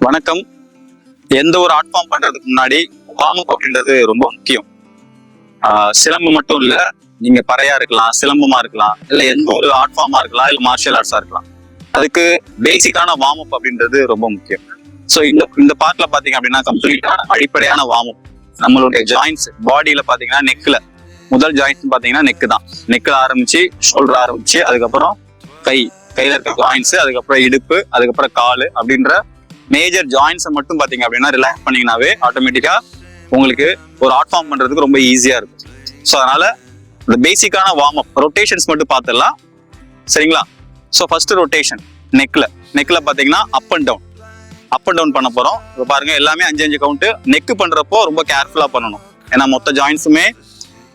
வணக்கம். எந்த ஒரு ஆர்ட் ஃபார்ம் பண்றதுக்கு முன்னாடி வார்ம் அப் அப்படின்றது ரொம்ப முக்கியம். சிலம்பு மட்டும் இல்ல, நீங்க பறையா இருக்கலாம், சிலம்பமா இருக்கலாம், இல்ல எந்த ஒரு ஆர்ட் ஃபார்மா இருக்கலாம், இல்ல மார்ஷியல் ஆர்ட்ஸா இருக்கலாம். அதுக்கு பேசிக்கான வார்ம் அப் அப்படின்றது ரொம்ப முக்கியம். ஸோ இந்த பார்ட்ல பாத்தீங்க அப்படின்னா கம்ப்ளீட்டான அடிப்படையான வார்ம் அப். நம்மளுடைய ஜாயின்ஸ் பாடியில பாத்தீங்கன்னா நெக்ல முதல் ஜாயிண்ட் பாத்தீங்கன்னா நெக்கு தான். நெக்ல ஆரம்பிச்சு ஷோல்டர் ஆரம்பிச்சு அதுக்கப்புறம் கையில இருக்க ஜாயின்ஸ், அதுக்கப்புறம் இடுப்பு, அதுக்கப்புறம் காலு அப்படின்ற மேஜர் ஜாயின்ஸை மட்டும் பாத்தீங்க அப்படின்னா ரிலாக்ஸ் பண்ணீங்கன்னாவே ஆட்டோமேட்டிக்கா உங்களுக்கு ஒரு ஆர்ட் ஃபார்ம் பண்றதுக்கு ரொம்ப ஈஸியா இருக்கும். ஸோ அதனால இந்த பேசிக்கான வார்ம் அப் ரொட்டேஷன்ஸ் மட்டும் பார்த்துடலாம், சரிங்களா? ஸோ ஃபர்ஸ்ட் ரொட்டேஷன் நெக்ல பாத்தீங்கன்னா அப் அண்ட் டவுன் பண்ண போறோம். இப்போ பாருங்க எல்லாமே 5 கவுண்ட். நெக்கு பண்றப்போ ரொம்ப கேர்ஃபுல்லா பண்ணணும், ஏன்னா மொத்த ஜாயின்ஸுமே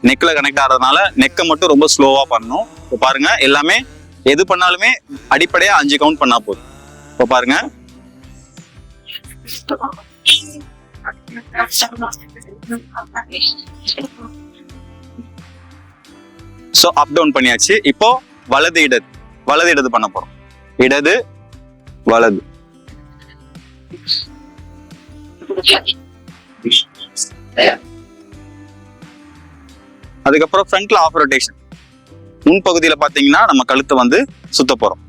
நெக்ல கனெக்ட் ஆகிறதுனால நெக்கை மட்டும் ரொம்ப ஸ்லோவா பண்ணணும். இப்போ பாருங்க எல்லாமே எது பண்ணாலுமே அடிப்படையா 5 கவுண்ட் பண்ணா போதும். இப்போ பாருங்க சோ அப் டவுன் பண்ணியாச்சு. இப்போ வலது இடது பண்ண போறோம். இடது வலது. அதுக்கப்புறம் ஃப்ரண்ட்ல ஆஃப் ரொட்டேஷன். முன்பகுதியில பாத்தீங்கன்னா நம்ம கழுத்தை வந்து சுத்த போறோம்.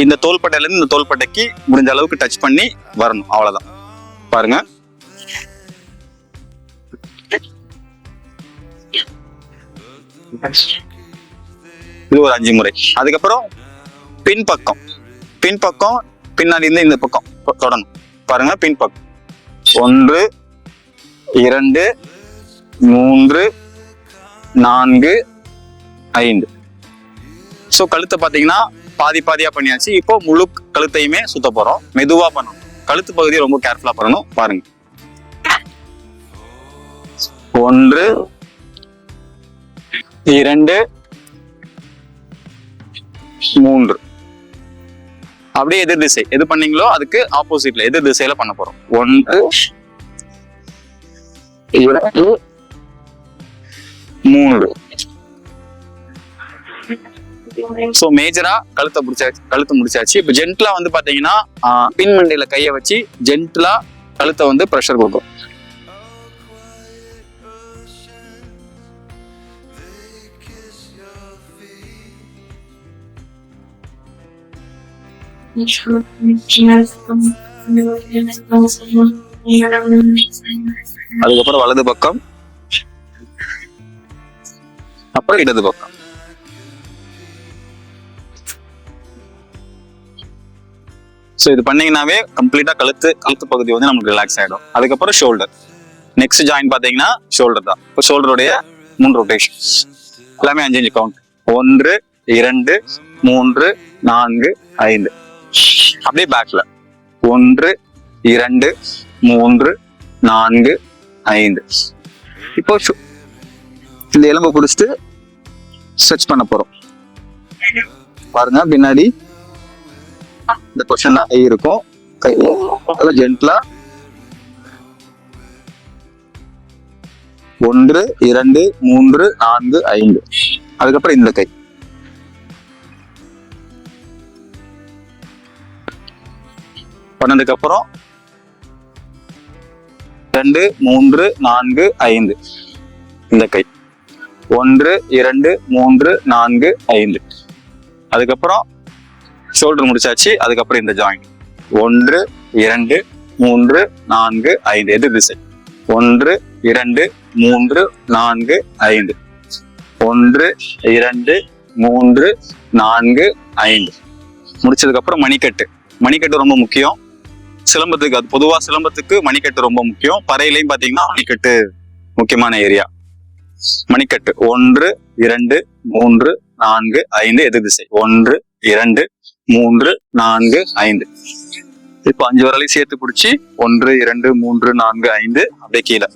இந்த தோள்பட்டையில இருந்து இந்த தோள்பட்டைக்கு முடிஞ்ச அளவுக்கு டச் பண்ணி வரணும், அவ்வளவுதான். பாருங்க இது ஒரு 5 முறை. அதுக்கப்புறம் பின்பக்கம் பின்னாடி இருந்து இந்த பக்கம் தொடணும். பாருங்க பின்பக்கம் 1 2 3 4 5. ஸோ கழுத்தை பாத்தீங்கன்னா பாதியா பண்ணியாச்சு. இப்போ முழு கழுத்தையுமே சுத்த போறோம். மெதுவா பண்ணணும், கழுத்து பகுதியை ரொம்ப கேர்ஃபுல்லா பண்ணணும். பாருங்க 1 2 3. அப்படியே எதிர் திசை எது பண்ணீங்களோ அதுக்கு ஆப்போசிட்ல எதிர் திசையில பண்ண போறோம். 1 2 3. சோ மேஜரா கழுத்தை முடிச்சாச்சு. இப்ப ஜென்ட்லா வந்து பாத்தீங்கன்னா பின் மண்டையில கைய வச்சு ஜென்ட்லா கழுத்தை வந்து பிரஷர் கொடுக்கும். அதுக்கப்புறம் வலது பக்கம், அப்புறம் இடது பக்கம். ஸோ இது பண்ணீங்கன்னாவே கம்ப்ளீட்டா கழுத்து பகுதி வந்து நமக்கு ரிலாக்ஸ் ஆயிடும். அதுக்கப்புறம் ஷோல்டர். நெக்ஸ்ட் ஜாயின் பாத்தீங்கன்னா ஷோல்டர் தான். இப்போ ஷோல்டருடைய 3 ரொட்டேஷன் எல்லாமே 5 கவுண்ட். 1 2 3 4 5. அப்படியே பேக்ல 1 2 3 4 5. இப்போ இந்த எலும்பை பிடிச்சிட்டு ஸ்ட்ரெச் பண்ண போறோம். பாருங்க பின்னாடி இந்த பொசிஷன்ல கை இருக்கும். கையில ஜென்ட்லா 1 2 3 4 5. அதுக்கப்புறம் இந்த கை பண்ணதுக்கு அப்புறம் 2 3 4 5. இந்த கை 1 2 3 4 5. அதுக்கப்புறம் ஷோல்டர் முடிச்சாச்சு. அதுக்கப்புறம் இந்த ஜாயிண்ட் 1 2 3 4 5 எதிர் திசை. 1 2 3 4 5. 1 2 3 4 5. முடிச்சதுக்கு அப்புறம் மணிக்கட்டு ரொம்ப முக்கியம் சிலம்பத்துக்கு. அது பொதுவா சிலம்பத்துக்கு மணிக்கட்டு ரொம்ப முக்கியம். பறையிலையும் பாத்தீங்கன்னா மணிக்கட்டு முக்கியமான ஏரியா. மணிக்கட்டு 1 2 3 4 5 எதிர் திசை. 1 2 3 4 5. இப்போ 5 வரலையும் சேர்த்து பிடிச்சி 1 2 3 4 5. அப்படியே கீழே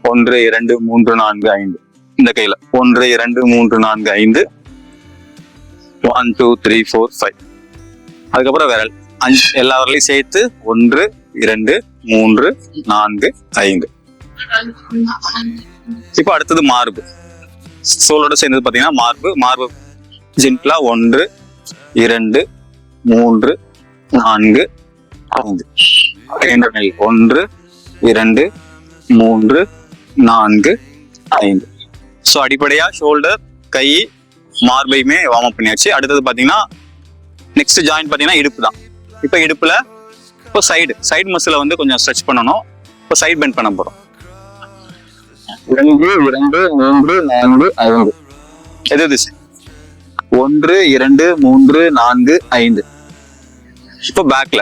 1 2 3 4 5. இந்த கையில 1 2 3 4 5. 1 2 3 4 5. அதுக்கப்புறம் விரல் எல்லா வரலையும் சேர்த்து 1 2 3 4 5. இப்போ அடுத்தது மார்பு. சோலோட சேர்ந்தது பாத்தீங்கன்னா மார்பு ஜென்ட்லா 1 2 3 4 5. 1 2 3 4 5. ஸோ அடிப்படையா ஷோல்டர், கை, மார்பையுமே வார்ம் அப் பண்ணியாச்சு. அடுத்தது பாத்தீங்கன்னா நெக்ஸ்ட் ஜாயின் பாத்தீங்கன்னா இடுப்பு தான். இப்போ இடுப்புல இப்போ சைடு மசில வந்து கொஞ்சம் ஸ்ட்ரெச் பண்ணணும். இப்போ சைடு பெண்ட் பண்ண போறோம். 2 2 3 4 5. எது திசை? 1 2 3 4 5. இப்போ பேக்ல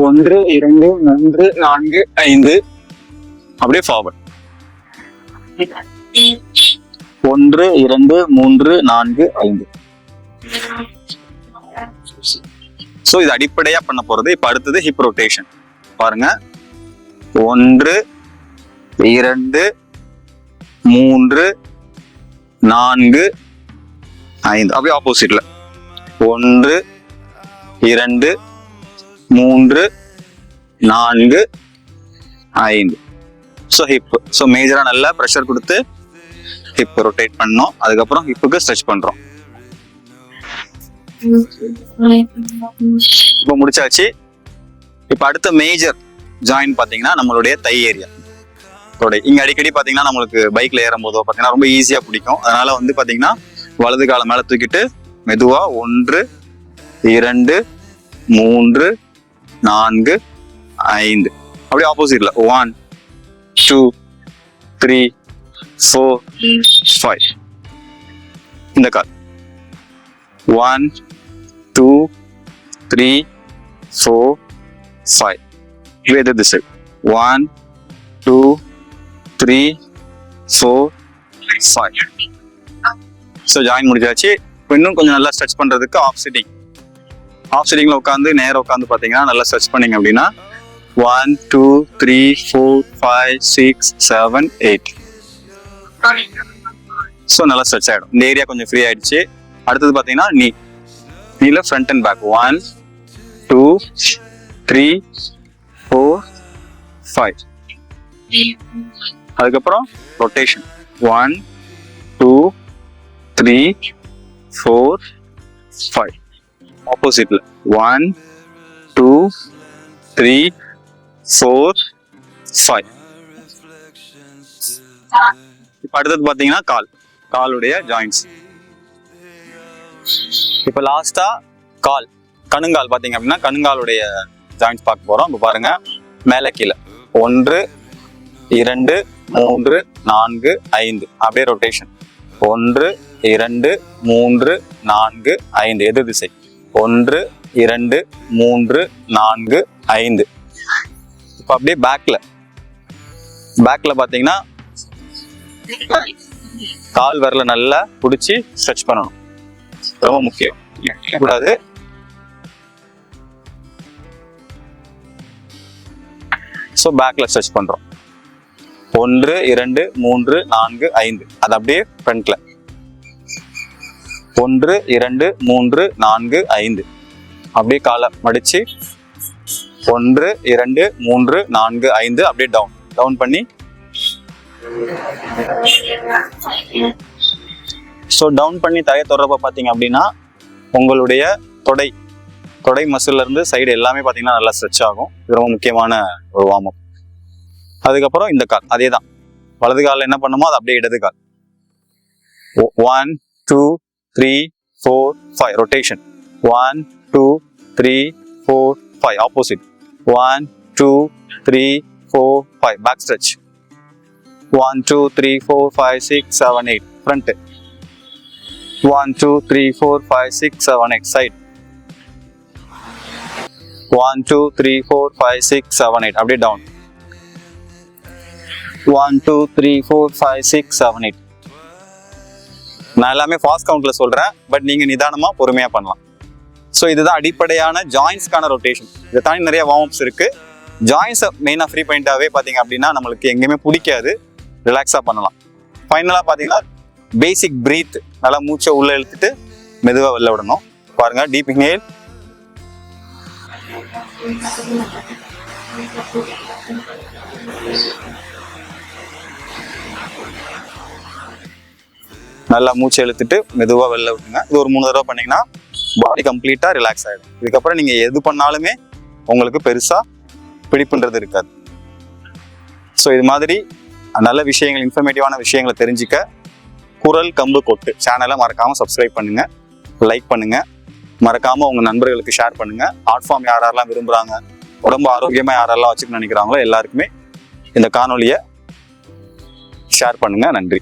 1 2 3 4 5. அப்படியே ஃபார்வர்ட் 1 2 3 4 5. சோ இது அடிப்படையா பண்ண போறது. இப்ப அடுத்தது ஹிப் ரொட்டேஷன் பாருங்க. 1 2 3 4 5. அப்படியே ஆப்போசிட்ல 1 2 3 4 5. So hip. ஸோ மேஜரா நல்லா ப்ரெஷர் கொடுத்து ஹிப் ரொட்டேட் பண்ணோம். அதுக்கப்புறம் ஹிப்புக்கு ஸ்ட்ரெச் பண்றோம். இப்போ முடிச்சாச்சு. இப்போ அடுத்த மேஜர் ஜாயின் பாத்தீங்கன்னா நம்மளுடைய தை ஏரியா தொடை. இங்க அடிக்கடி பாத்தீங்கன்னா நம்மளுக்கு பைக்ல ஏறும் போதோ பாத்தீங்கன்னா ரொம்ப ஈஸியா பிடிக்கும். அதனால வந்து பாத்தீங்கன்னா வலது காலை மேல தூக்கிட்டு மெதுவா 1 2 3 4 5. அப்படியே ஆப்போசிட்ல 1 2 3 4 5. இந்த கால் 1 2 3 4 5. இது திசை 1 2 3 4 5. ஸோ ஜாயின் முடிச்சாச்சு. இன்னும் கொஞ்சம் நல்லா ஸ்ட்ரெச் பண்றதுக்கு ஆஃப் சிட்டிங்ல உட்காந்து நேரம் உட்காந்து பாத்தீங்கன்னா நல்லா ஸ்ட்ரெச் பண்ணீங்க அப்படின்னா 1 2 3 4 5 6 7 8. ஸோ நல்லா ஸ்ட்ரெச் ஆயிடும். இந்த ஏரியா கொஞ்சம் ஃப்ரீ ஆயிடுச்சு. அடுத்தது பாத்தீங்கன்னா நீல ஃப்ரண்ட் அண்ட் பேக் 1 2 3 4 5. அதுக்கப்புறம் ரொட்டேஷன் 1 2 3 4 5. ஆப்போசிட்ல 1 2 3 4 5. இப்ப அடுத்தது பாத்தீங்கன்னா காலுடைய ஜாயின்ஸ். இப்ப லாஸ்டா கணுங்கால் பாத்தீங்க அப்படின்னா கணுங்காலுடைய ஜாயின்ஸ் பார்க்க போறோம். இப்ப பாருங்க மேல கீழே 1 2 3 4 5. அப்படியே ரொட்டேஷன் 1 2 3 4 5. எது திசை? 1 2 3 4 5. இப்ப அப்படியே பேக்ல பாத்தீங்கன்னா கால் விரல நல்லா பிடிச்சி ஸ்ட்ரெச் பண்ணணும். ரொம்ப முக்கியம். கூடாது. சோ பேக்ல ஸ்ட்ரெச் பண்றோம் 1 2 3 4 5. அது அப்படியே ஃப்ரண்ட்ல 1 2 3 4 5. அப்படியே காலை மடிச்சு 1 2 3 4 5. அப்படியே டவுன் பண்ணி ஸோ டவுன் பண்ணி தரையை தொடரப்ப பார்த்தீங்க அப்படின்னா உங்களுடைய தொடை மசில்ல இருந்து சைடு எல்லாமே பார்த்தீங்கன்னா நல்லா ஸ்ட்ரெச் ஆகும். இது ரொம்ப முக்கியமான ஒரு வார்ம் அப். அதுக்கப்புறம் இந்த கால் அதே தான். வலது காலில் என்ன பண்ணுமோ அது அப்படியே இடது கால் 1 2 3 4 5. Rotation 1 2 3 4 5. Opposite 1 2 3 4 5. Back stretch 1 2 3 4 5 6 7 8. Front 1 2 3 4 5 6 7 8. Side 1 2 3 4 5 6 7 8. அப்படியே டவுன் 1 2 3 4 5 6 7 8. நான் எல்லாமே ஃபாஸ்ட் கவுண்ட்ல சொல்றேன், பட் நீங்க நிதானமா பொறுமையா பண்ணலாம். ஸோ இதுதான் அடிப்படையான ஜாயின்ஸ்க்கான ரொட்டேஷன். இதை தாண்டி நிறைய வார்ம் அப்ஸ் இருக்கு. ஜாயின்ஸை மெயினாக ஃப்ரீ பாயிண்டாவே பார்த்தீங்க அப்படின்னா நம்மளுக்கு எங்கேயுமே பிடிக்காது. ரிலாக்ஸாக பண்ணலாம். ஃபைனலாக பார்த்தீங்கன்னா பேசிக் பிரீத். நல்லா மூச்சை உள்ள இழுத்துட்டு மெதுவாக வெளில விடணும். பாருங்க டீப் இன்ஹேல், நல்லா மூச்சை இழுத்துட்டு மெதுவாக வெளில விட்டுங்க. இது ஒரு 3 தடவை பண்ணீங்கன்னா பாடி கம்ப்ளீட்டா ரிலாக்ஸ் ஆகிடும். இதுக்கப்புறம் நீங்க எது பண்ணாலுமே உங்களுக்கு பெருசா பிடிப்புன்றது இருக்காது. ஸோ இது மாதிரி நல்ல விஷயங்கள், இன்ஃபர்மேட்டிவான விஷயங்களை தெரிஞ்சுக்க குரல் கம்பு கொட்டு சேனலை மறக்காம சப்ஸ்கிரைப் பண்ணுங்க, லைக் பண்ணுங்க, மறக்காம உங்க நண்பர்களுக்கு ஷேர் பண்ணுங்க. ஆர்ட் ஃபார்ம் யாரெல்லாம் விரும்புறாங்க, உடம்பு ஆரோக்கியமா யாரெல்லாம் வச்சுக்கணும்னு நினைக்கிறாங்களோ எல்லாருக்குமே இந்த காணொலியை ஷேர் பண்ணுங்க. நன்றி.